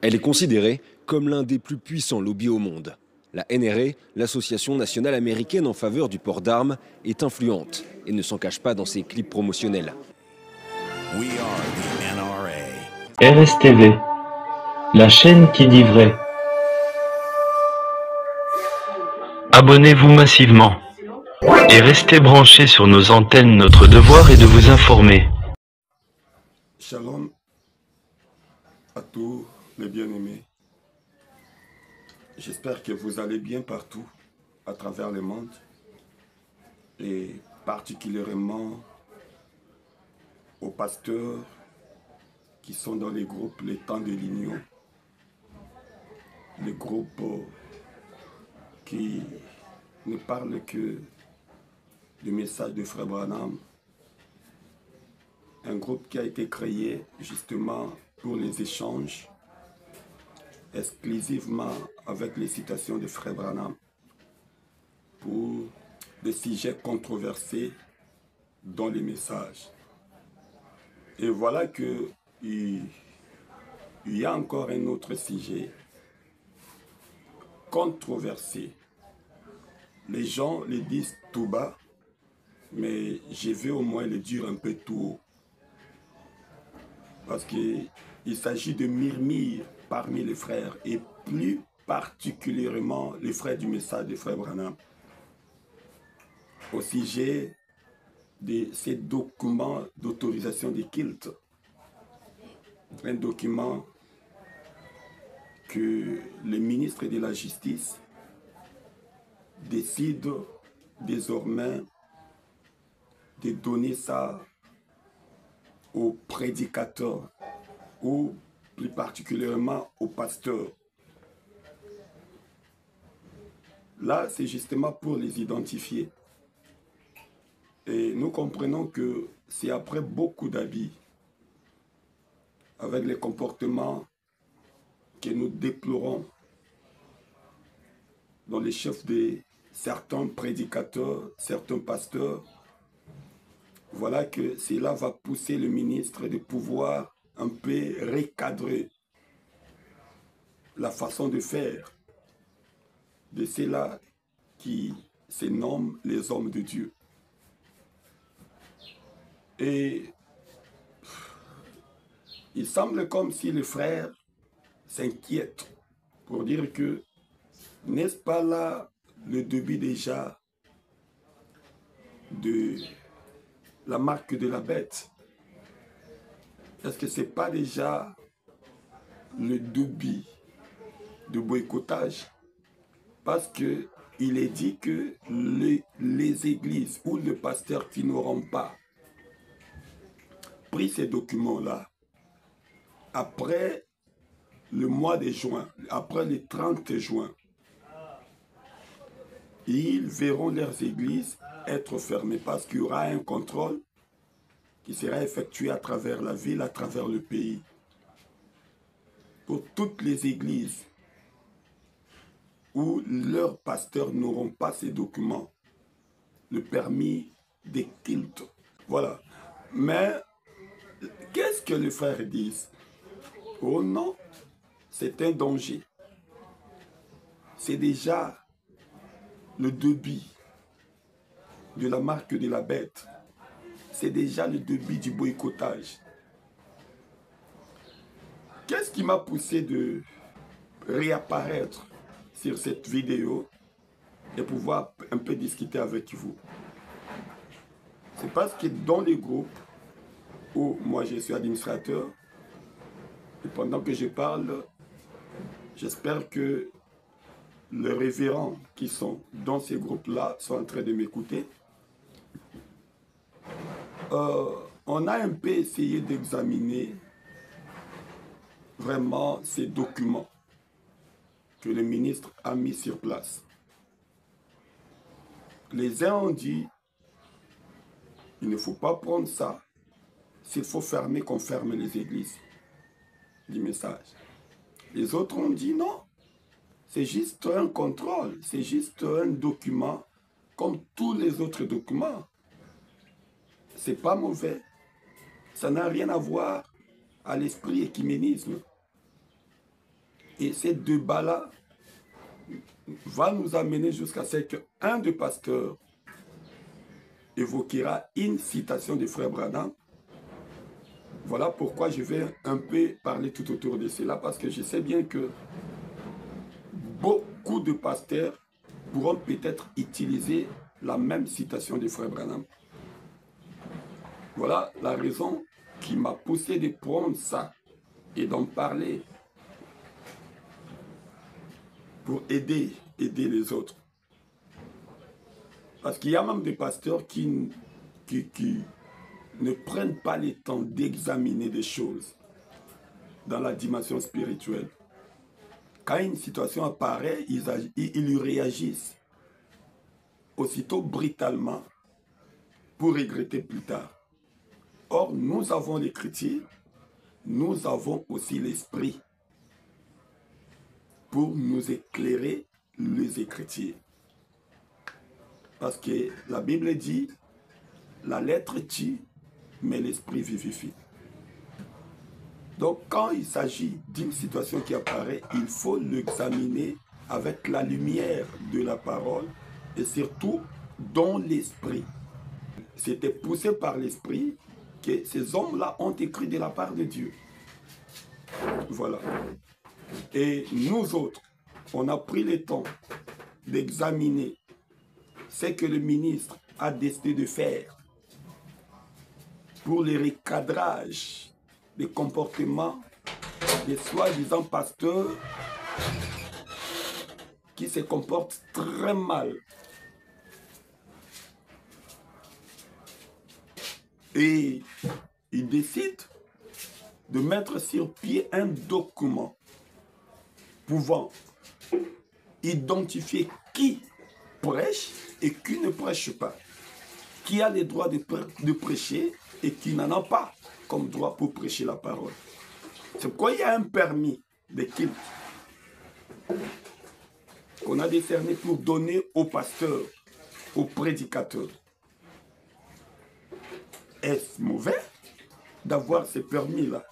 Elle est considérée comme l'un des plus puissants lobbies au monde. La NRA, l'Association nationale américaine en faveur du port d'armes, est influente et ne s'en cache pas dans ses clips promotionnels. RSTV, la chaîne qui dit vrai. Abonnez-vous massivement et restez branchés sur nos antennes. Notre devoir est de vous informer. Shalom à tous les bien-aimés. J'espère que vous allez bien partout à travers le monde et particulièrement aux pasteurs qui sont dans les groupes Les Temps de l'Union, les groupes qui ne parlent que du message de Frère Branham, un groupe qui a été créé justement pour les échanges exclusivement avec les citations de Frère Branham pour des sujets controversés dans les messages. Et voilà que il y a encore un autre sujet controversé. Les gens le disent tout bas, mais je vais au moins le dire un peu tout haut. Parce qu'il s'agit de murmures parmi les frères, et plus particulièrement les frères du message de Frère Branham, au sujet de ces documents d'autorisation des cultes. Un document que le ministre de la Justice décide désormais de donner ça aux prédicateurs ou plus particulièrement aux pasteurs. Là, c'est justement pour les identifier. Et nous comprenons que c'est après beaucoup d'habits, avec les comportements que nous déplorons dans les chefs de certains prédicateurs, certains pasteurs, voilà que cela va pousser le ministre de pouvoir un peu recadrer la façon de faire de ceux-là qui se nomment les hommes de Dieu. Et il semble comme si les frères s'inquiètent pour dire que, n'est-ce pas là le début déjà de la marque de la bête? Est-ce que ce n'est pas déjà le début de boycottage? Parce qu'il est dit que les églises ou les pasteurs qui n'auront pas pris ces documents-là, après le mois de juin, après le 30 juin, ils verront leurs églises être fermées parce qu'il y aura un contrôle qui sera effectué à travers la ville, à travers le pays. Pour toutes les églises où leurs pasteurs n'auront pas ces documents, le permis des cultes. Voilà. Mais qu'est-ce que les frères disent? Oh non, c'est un danger. C'est déjà le début de la marque de la bête. C'est déjà le début du boycottage. Qu'est-ce qui m'a poussé de réapparaître sur cette vidéo et pouvoir un peu discuter avec vous? C'est parce que dans les groupes où moi je suis administrateur, et pendant que je parle, j'espère que les révérends qui sont dans ces groupes-là sont en train de m'écouter. On a un peu essayé d'examiner vraiment ces documents que le ministre a mis sur place. Les uns ont dit, il ne faut pas prendre ça. S'il faut fermer, qu'on ferme les églises du message. Les autres ont dit non. C'est juste un contrôle, c'est juste un document comme tous les autres documents. C'est pas mauvais. Ça n'a rien à voir à l'esprit écuménisme. Et ces débats-là va nous amener jusqu'à ce qu'un des pasteurs évoquera une citation de Frère Branham. Voilà pourquoi je vais un peu parler tout autour de cela, parce que je sais bien que beaucoup de pasteurs pourront peut-être utiliser la même citation de Frère Branham. Voilà la raison qui m'a poussé de prendre ça et d'en parler pour aider les autres. Parce qu'il y a même des pasteurs qui ne prennent pas le temps d'examiner des choses dans la dimension spirituelle. Quand une situation apparaît, ils y réagissent aussitôt brutalement pour regretter plus tard. Or, nous avons l'Écriture, nous avons aussi l'Esprit pour nous éclairer les Écritures. Parce que la Bible dit, la lettre tue, mais l'Esprit vivifie. Donc, quand il s'agit d'une situation qui apparaît, il faut l'examiner avec la lumière de la parole et surtout dans l'Esprit. C'était poussé par l'Esprit que ces hommes-là ont écrit de la part de Dieu. Voilà. Et nous autres, on a pris le temps d'examiner ce que le ministre a décidé de faire pour le recadrage des comportements des soi-disant pasteurs qui se comportent très mal. Et il décide de mettre sur pied un document pouvant identifier qui prêche et qui ne prêche pas, qui a le droit de prêcher et qui n'en a pas comme droit pour prêcher la parole. C'est pourquoi il y a un permis de culte qu'on a décerné pour donner aux pasteurs, aux prédicateurs. Est-ce mauvais d'avoir ce permis-là?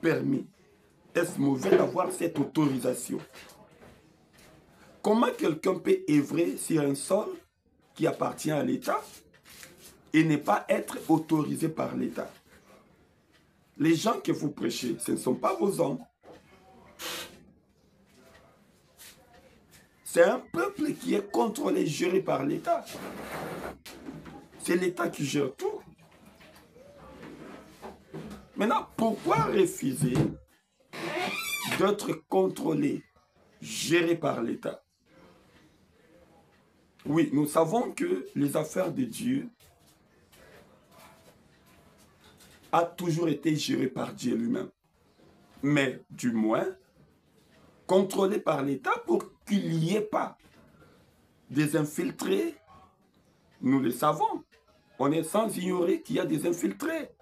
Permis. Est-ce mauvais d'avoir cette autorisation? Comment quelqu'un peut œuvrer sur un sol qui appartient à l'État et ne pas être autorisé par l'État? Les gens que vous prêchez, ce ne sont pas vos hommes. C'est un peuple qui est contrôlé, géré par l'État. C'est l'État qui gère tout. Maintenant, pourquoi refuser d'être contrôlé, géré par l'État? Oui, nous savons que les affaires de Dieu a toujours été gérées par Dieu lui-même. Mais du moins, contrôlé par l'État pour qu'il n'y ait pas des infiltrés. Nous le savons. On est sans ignorer qu'il y a des infiltrés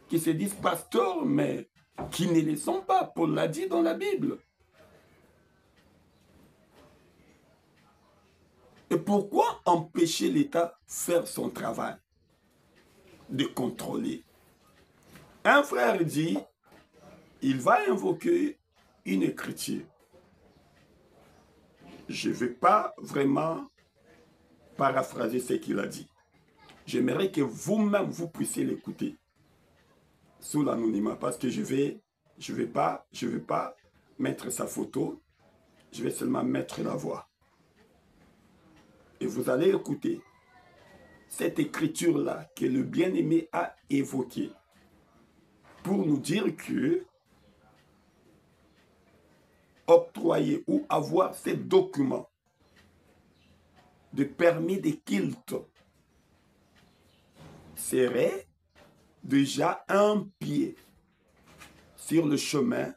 qui se disent pasteurs, mais qui ne le sont pas. Paul l'a dit dans la Bible. Et pourquoi empêcher l'État de faire son travail de contrôler? Un frère dit, il va invoquer une écriture. Je ne vais pas vraiment paraphraser ce qu'il a dit. J'aimerais que vous-même, vous puissiez l'écouter sous l'anonymat, parce que je vais pas mettre sa photo, je vais seulement mettre la voix. Et vous allez écouter cette écriture-là que le bien-aimé a évoquée pour nous dire que octroyer ou avoir ces documents de permis de culte serait déjà un pied sur le chemin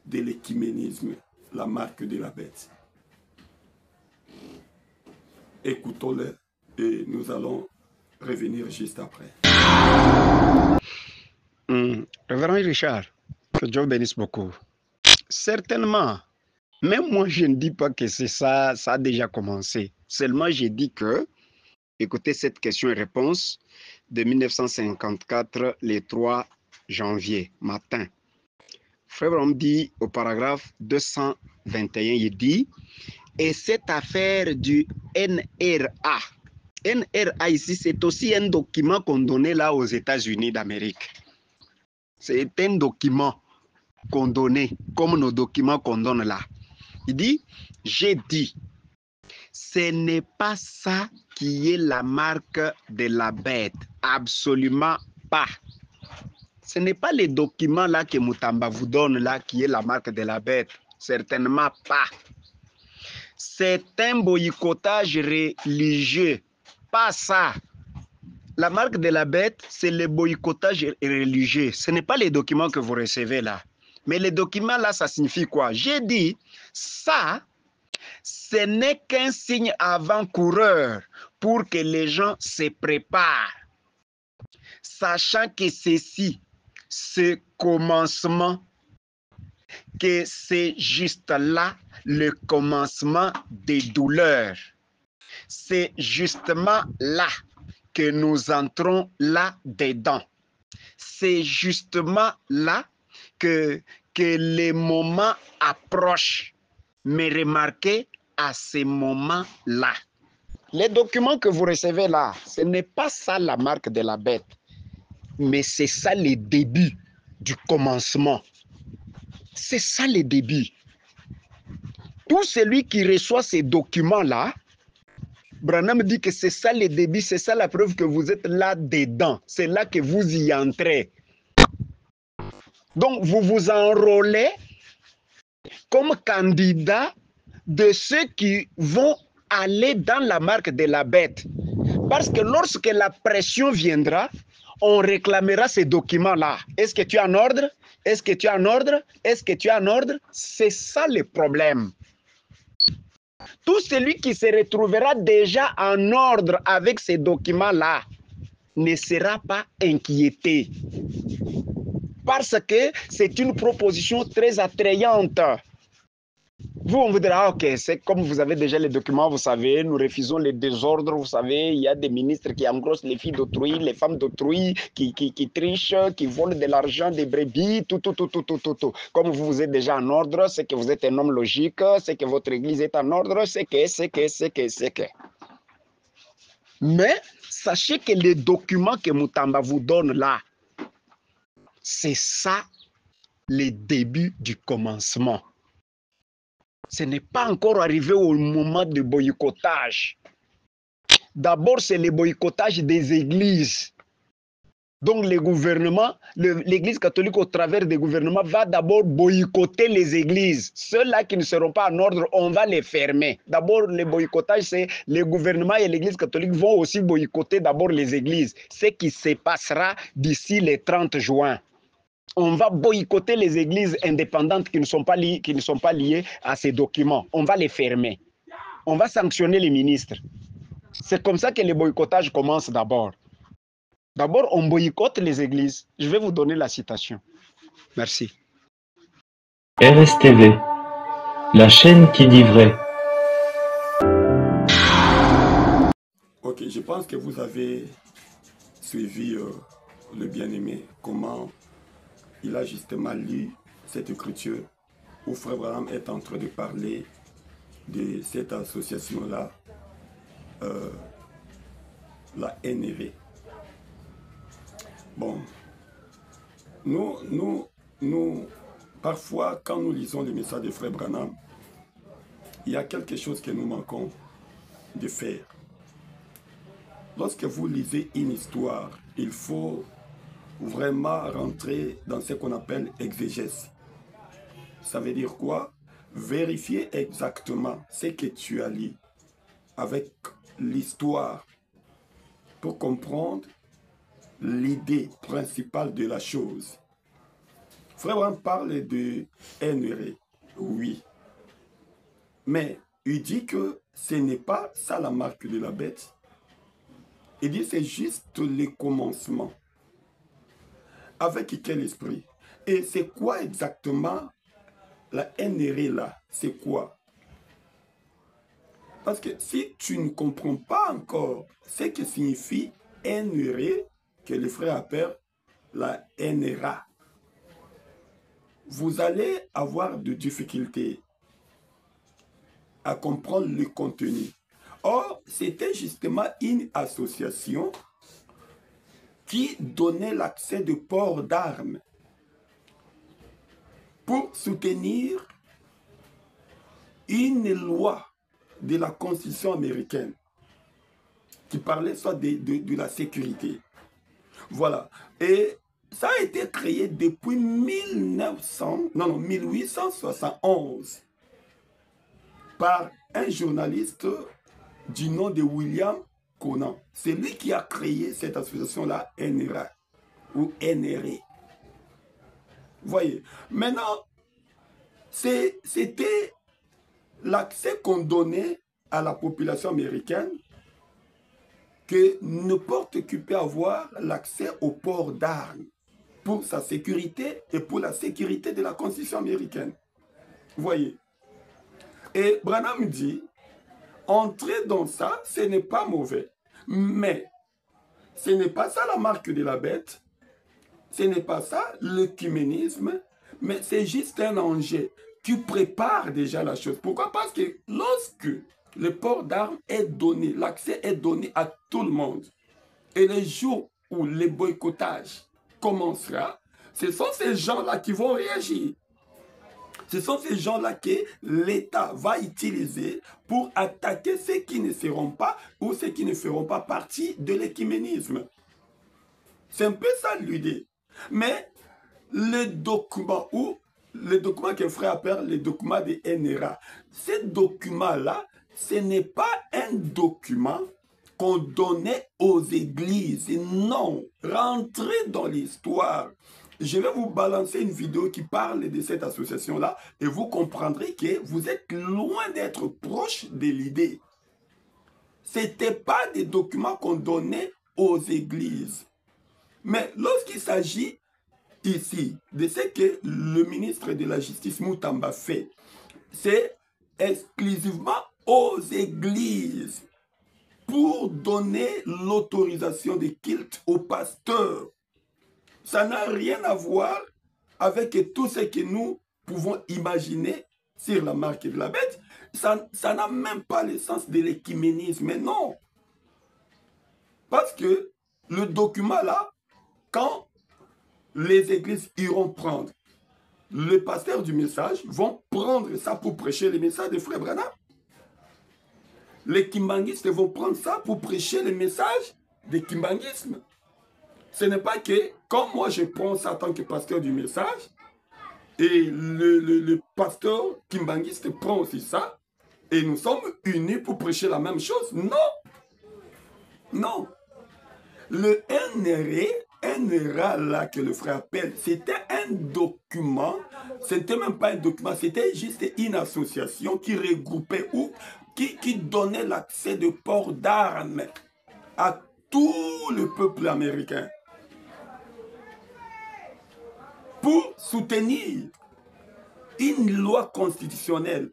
de l'écuménisme, la marque de la bête. Écoutons-le et nous allons revenir juste après. Révérend Richard, que Dieu bénisse beaucoup. Certainement, même moi je ne dis pas que c'est ça, ça a déjà commencé. Seulement j'ai dit que, écoutez cette question et réponse de 1954, le 3 janvier matin. Frère Branham dit au paragraphe 221, il dit, et cette affaire du NRA, NRA ici, c'est aussi un document qu'on donnait là aux États-Unis d'Amérique. C'est un document qu'on donnait, comme nos documents qu'on donne là. Il dit, j'ai dit, ce n'est pas ça qui est la marque de la bête. Absolument pas. Ce n'est pas les documents là que Mutamba vous donne là qui est la marque de la bête. Certainement pas. C'est un boycottage religieux. Pas ça. La marque de la bête, c'est le boycottage religieux. Ce n'est pas les documents que vous recevez là. Mais les documents là, ça signifie quoi? J'ai dit, ça, ce n'est qu'un signe avant-coureur pour que les gens se préparent. Sachant que ceci, ce commencement, que c'est juste là le commencement des douleurs. C'est justement là que nous entrons là-dedans. C'est justement là que les moments approchent. Mais remarquez, à ces moments-là, les documents que vous recevez là, ce n'est pas ça la marque de la bête, mais c'est ça le début du commencement. C'est ça le début. Tout celui qui reçoit ces documents-là, Branham dit que c'est ça le début, c'est ça la preuve que vous êtes là-dedans. C'est là que vous y entrez. Donc, vous vous enrôlez comme candidat de ceux qui vont aller dans la marque de la bête. Parce que lorsque la pression viendra, on réclamera ces documents-là. Est-ce que tu es en ordre? Est-ce que tu es en ordre? Est-ce que tu es en ordre? C'est ça le problème. Tout celui qui se retrouvera déjà en ordre avec ces documents-là ne sera pas inquiété. Parce que c'est une proposition très attrayante. Vous, on vous dira, ok, c'est comme vous avez déjà les documents, vous savez, nous refusons les désordres, vous savez, il y a des ministres qui engrossent les filles d'autrui, les femmes d'autrui, qui trichent, qui volent de l'argent, des brebis, tout. Comme vous êtes déjà en ordre, c'est que vous êtes un homme logique, c'est que votre église est en ordre, c'est que. Mais, sachez que les documents que Mutamba vous donne là, c'est ça, le début du commencement. Ce n'est pas encore arrivé au moment de boycottage. D'abord, c'est le boycottage des églises. Donc, le gouvernement, l'église catholique au travers des gouvernements va d'abord boycotter les églises. Ceux-là qui ne seront pas en ordre, on va les fermer. D'abord, le boycottage, c'est le gouvernement et l'église catholique vont aussi boycotter d'abord les églises. Ce qui se passera d'ici le 30 juin. On va boycotter les églises indépendantes qui ne sont pas liées à ces documents. On va les fermer. On va sanctionner les ministres. C'est comme ça que le boycottage commence d'abord. D'abord, on boycotte les églises. Je vais vous donner la citation. Merci. RSTV, la chaîne qui dit vrai. Ok, je pense que vous avez suivi le bien-aimé, comment il a justement lu cette écriture où Frère Branham est en train de parler de cette association-là, la NRA. Bon, nous, parfois, quand nous lisons les messages de Frère Branham, il y a quelque chose que nous manquons de faire. Lorsque vous lisez une histoire, il faut vraiment rentrer dans ce qu'on appelle exégèse. Ça veut dire quoi? Vérifier exactement ce que tu as lu avec l'histoire pour comprendre l'idée principale de la chose. Frère Branham parle de NRA, oui. Mais il dit que ce n'est pas ça la marque de la bête. Il dit que c'est juste le commencement. Avec quel esprit? Et c'est quoi exactement la NRA là? C'est quoi? Parce que si tu ne comprends pas encore ce que signifie NRA, que les frères appellent la NRA, vous allez avoir de difficultés à comprendre le contenu. Or, c'était justement une association qui donnait l'accès de port d'armes pour soutenir une loi de la Constitution américaine qui parlait soit de la sécurité. Voilà. Et ça a été créé depuis 1871 par un journaliste du nom de William Conan. C'est lui qui a créé cette association-là, NRA ou NRA. Voyez. Maintenant, c'était l'accès qu'on donnait à la population américaine que n'importe qui peut avoir l'accès au port d'armes pour sa sécurité et pour la sécurité de la Constitution américaine. Voyez. Et Branham dit, entrer dans ça, ce n'est pas mauvais. Mais ce n'est pas ça la marque de la bête. Ce n'est pas ça l'œcuménisme. Mais c'est juste un enjeu qui prépare déjà la chose. Pourquoi? Parce que lorsque le port d'armes est donné, l'accès est donné à tout le monde, et le jour où le boycottage commencera, ce sont ces gens-là qui vont réagir. Ce sont ces gens-là que l'État va utiliser pour attaquer ceux qui ne seront pas ou ceux qui ne feront pas partie de l'œcuménisme. C'est un peu ça l'idée. Mais le document que le frère appelle le document de NRA, ce document-là, ce n'est pas un document qu'on donnait aux églises. Non, rentrez dans l'histoire. Je vais vous balancer une vidéo qui parle de cette association-là et vous comprendrez que vous êtes loin d'être proche de l'idée. Ce n'était pas des documents qu'on donnait aux églises. Mais lorsqu'il s'agit ici de ce que le ministre de la Justice Mutamba fait, c'est exclusivement aux églises pour donner l'autorisation de culte aux pasteurs. Ça n'a rien à voir avec tout ce que nous pouvons imaginer sur la marque de la bête. Ça n'a même pas le sens de l'œcuménisme, mais non. Parce que le document là, quand les églises iront prendre, les pasteurs du message vont prendre ça pour prêcher le message de Frère Branham. Les kimbanguistes vont prendre ça pour prêcher le message du kimbanguisme. Ce n'est pas que, comme moi je prends ça en tant que pasteur du message, et le pasteur kimbanguiste prend aussi ça, et nous sommes unis pour prêcher la même chose. Non. Non. Le NRA là que le frère appelle, c'était un document, c'était même pas un document, c'était juste une association qui regroupait ou qui donnait l'accès de port d'armes à tout le peuple américain pour soutenir une loi constitutionnelle.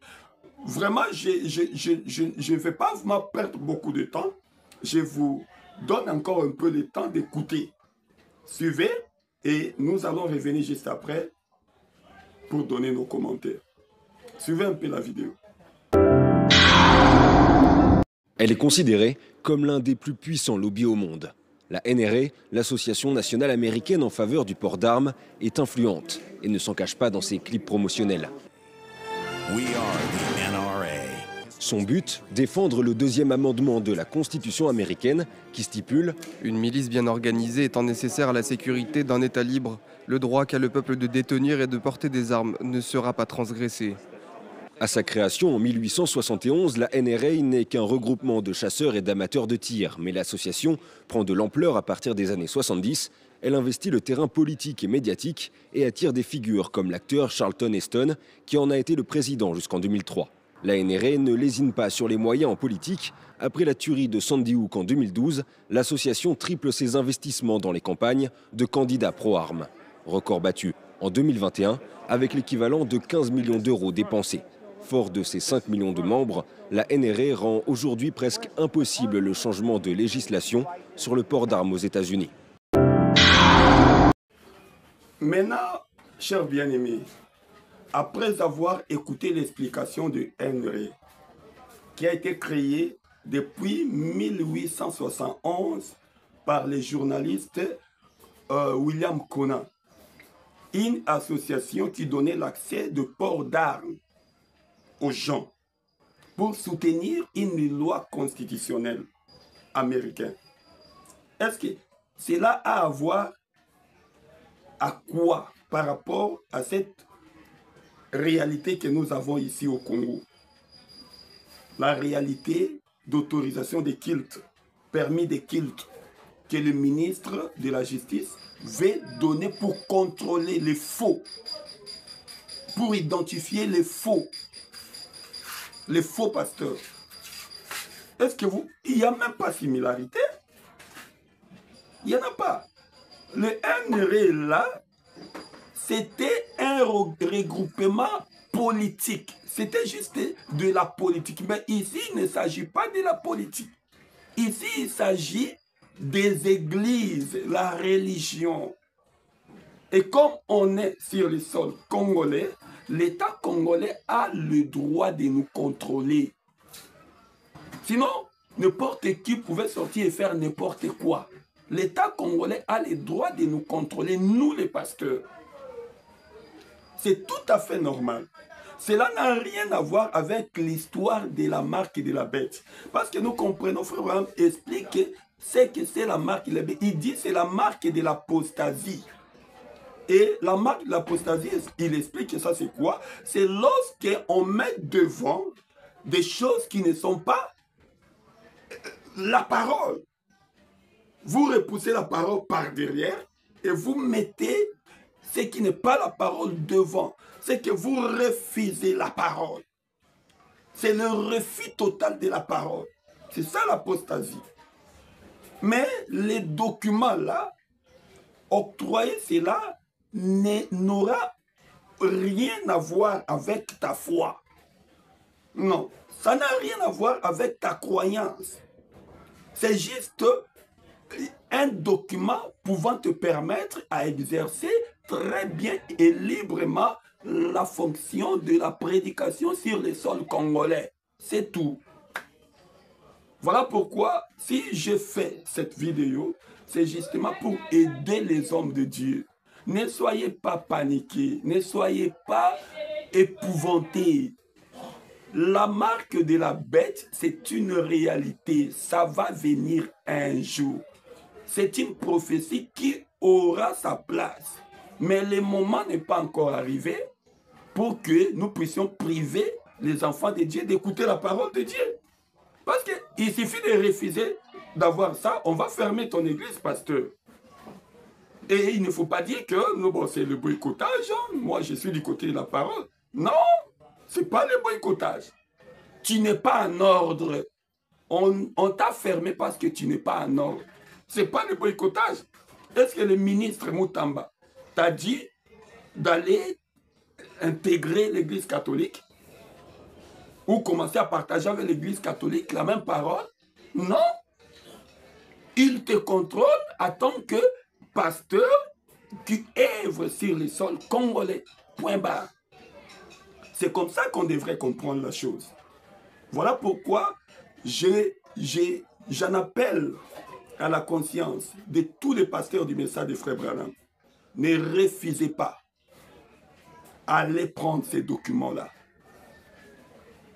Vraiment, je ne vais pas vous perdre beaucoup de temps. Je vous donne encore un peu le temps d'écouter. Suivez et nous allons revenir juste après pour donner nos commentaires. Suivez un peu la vidéo. Elle est considérée comme l'un des plus puissants lobbies au monde. La NRA, l'Association nationale américaine en faveur du port d'armes, est influente et ne s'en cache pas dans ses clips promotionnels. Son but, défendre le deuxième amendement de la Constitution américaine qui stipule « Une milice bien organisée étant nécessaire à la sécurité d'un État libre, le droit qu'a le peuple de détenir et de porter des armes ne sera pas transgressé. » À sa création en 1871, la NRA n'est qu'un regroupement de chasseurs et d'amateurs de tir, mais l'association prend de l'ampleur à partir des années 70. Elle investit le terrain politique et médiatique et attire des figures comme l'acteur Charlton Heston, qui en a été le président jusqu'en 2003. La NRA ne lésine pas sur les moyens en politique. Après la tuerie de Sandy Hook en 2012, l'association triple ses investissements dans les campagnes de candidats pro-armes. Record battu en 2021 avec l'équivalent de 15 millions d'euros dépensés. Fort de ses 5 millions de membres, la NRA rend aujourd'hui presque impossible le changement de législation sur le port d'armes aux États-Unis. Maintenant, chers bien-aimés, après avoir écouté l'explication de Henry, qui a été créé depuis 1871 par le journaliste William Conant, une association qui donnait l'accès de port d'armes aux gens pour soutenir une loi constitutionnelle américaine. Est-ce que cela a à voir à quoi par rapport à cette réalité que nous avons ici au Congo? La réalité d'autorisation des cultes, permis des cultes, que le ministre de la Justice veut donner pour contrôler les faux, pour identifier les faux pasteurs. Est-ce que vous... Il n'y a même pas similarité. Il n'y en a pas. Le NRE là, c'était un regroupement politique. C'était juste de la politique. Mais ici, il ne s'agit pas de la politique. Ici, il s'agit des églises, la religion. Et comme on est sur le sol congolais, l'État congolais a le droit de nous contrôler. Sinon, n'importe qui pouvait sortir et faire n'importe quoi. L'État congolais a le droit de nous contrôler, nous les pasteurs. C'est tout à fait normal. Cela n'a rien à voir avec l'histoire de la marque et de la bête. Parce que nous comprenons, frère Abraham explique ce que c'est la marque et la bête. Il dit que c'est la marque de l'apostasie. Et la marque de l'apostasie, il explique que ça c'est quoi? C'est lorsqu'on met devant des choses qui ne sont pas la parole. Vous repoussez la parole par derrière et vous mettez ce qui n'est pas la parole devant. C'est que vous refusez la parole. C'est le refus total de la parole. C'est ça l'apostasie. Mais les documents là, octroyer cela n'aura rien à voir avec ta foi. Non, ça n'a rien à voir avec ta croyance. C'est juste un document pouvant te permettre à exercer très bien et librement la fonction de la prédication sur le sol congolais. C'est tout. Voilà pourquoi, si je fais cette vidéo, c'est justement pour aider les hommes de Dieu. Ne soyez pas paniqués, ne soyez pas épouvantés. La marque de la bête, c'est une réalité. Ça va venir un jour. C'est une prophétie qui aura sa place. Mais le moment n'est pas encore arrivé pour que nous puissions priver les enfants de Dieu d'écouter la parole de Dieu. Parce qu'il suffit de refuser d'avoir ça, on va fermer ton église, pasteur. Et il ne faut pas dire que bon, c'est le boycottage, hein. Moi je suis du côté de la parole. Non, ce n'est pas le boycottage. Tu n'es pas en ordre. On t'a fermé parce que tu n'es pas en ordre. Ce n'est pas le boycottage. Est-ce que le ministre Moutamba t'a dit d'aller intégrer l'église catholique ou commencer à partager avec l'église catholique la même parole? Non. Il te contrôle en tant que pasteur qui œuvre sur le sol congolais. Point barre. C'est comme ça qu'on devrait comprendre la chose. Voilà pourquoi j'en appelle à la conscience de tous les pasteurs du message de Frère Branham. Ne refusez pas. Allez prendre ces documents-là.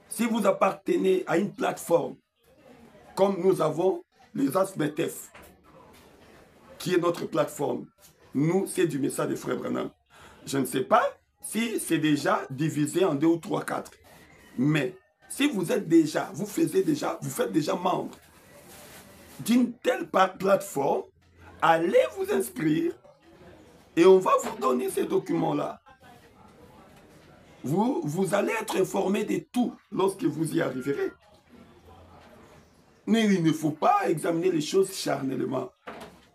Si vous appartenez à une plateforme, comme nous avons les ASMETEF, qui est notre plateforme, nous, c'est du message de Frère Branham. Je ne sais pas si c'est déjà divisé en 2 ou 3, 4. Mais si vous êtes déjà, vous faites déjà membre d'une telle plateforme, allez vous inscrire et on va vous donner ces documents-là. Vous allez être informé de tout lorsque vous y arriverez. Mais il ne faut pas examiner les choses charnellement.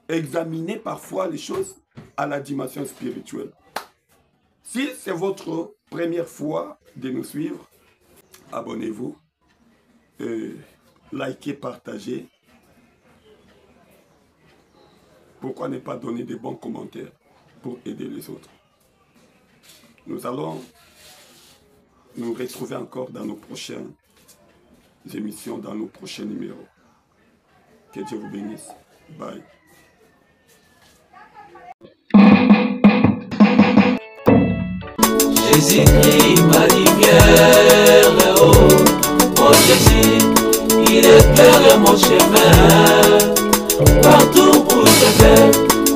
Examinez parfois les choses à la dimension spirituelle. Si c'est votre première fois de nous suivre, abonnez-vous, likez, partagez. Pourquoi ne pas donner de bons commentaires pour aider les autres? Nous allons nous retrouver encore dans nos prochaines émissions, dans nos prochains numéros. Que Dieu vous bénisse. Bye. Jésus-Christ, ma lumière, oh, mon Jésus, il éclaire mon chemin, partout où je vais,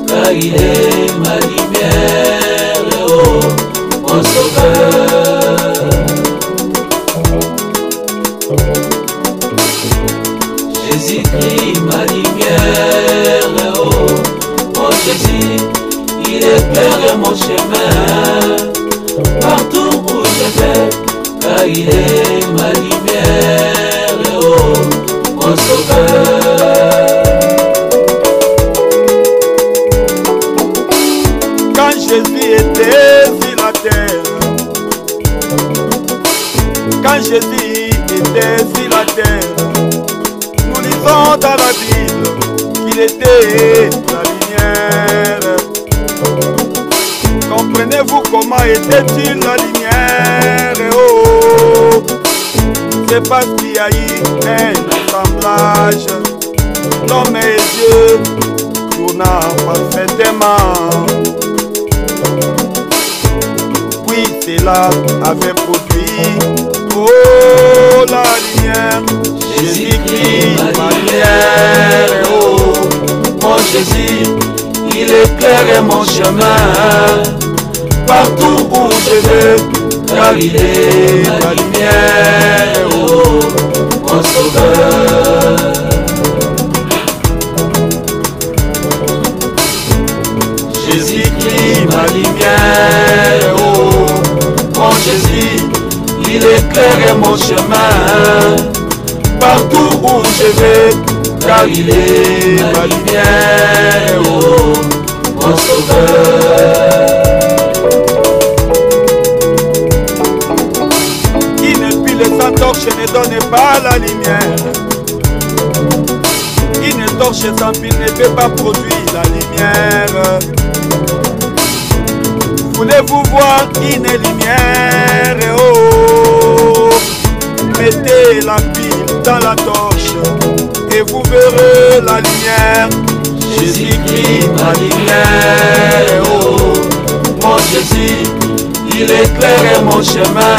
car il est ma lumière, oh, mon sauveur. Jésus-Christ, ma lumière, oh, mon Jésus, il éclaire mon chemin, partout où je vais, car il est ma lumière, oh, mon sauveur. Quand Jésus était sur la terre, quand Jésus était sur la terre, nous lisons dans la Bible qu'il était la lumière. Comprenez-vous comment était-il la lumière? Oh, c'est parce qu'il y a eu un assemblage. L'homme et Dieu tournant parfaitement. Puis cela avait produit, oh, la lumière. Jésus-Christ, ma lumière, oh, mon Jésus, il éclaire mon chemin, partout où je vais, car il est ma lumière, oh, mon sauveur. Jésus-Christ, ma lumière, oh, mon Jésus, il éclaire mon chemin, partout où je vais, car il est ma lumière, oh, mon sauveur. Qui ne pile sans torche ne donne pas la lumière. Qui ne torche sans pile ne peut pas produire la lumière. Voulez-vous voir une lumière? Oh, mettez la pile dans la torche et vous verrez la lumière. Jésus-Christ, ma lumière, oh, mon Jésus, il éclaire mon chemin,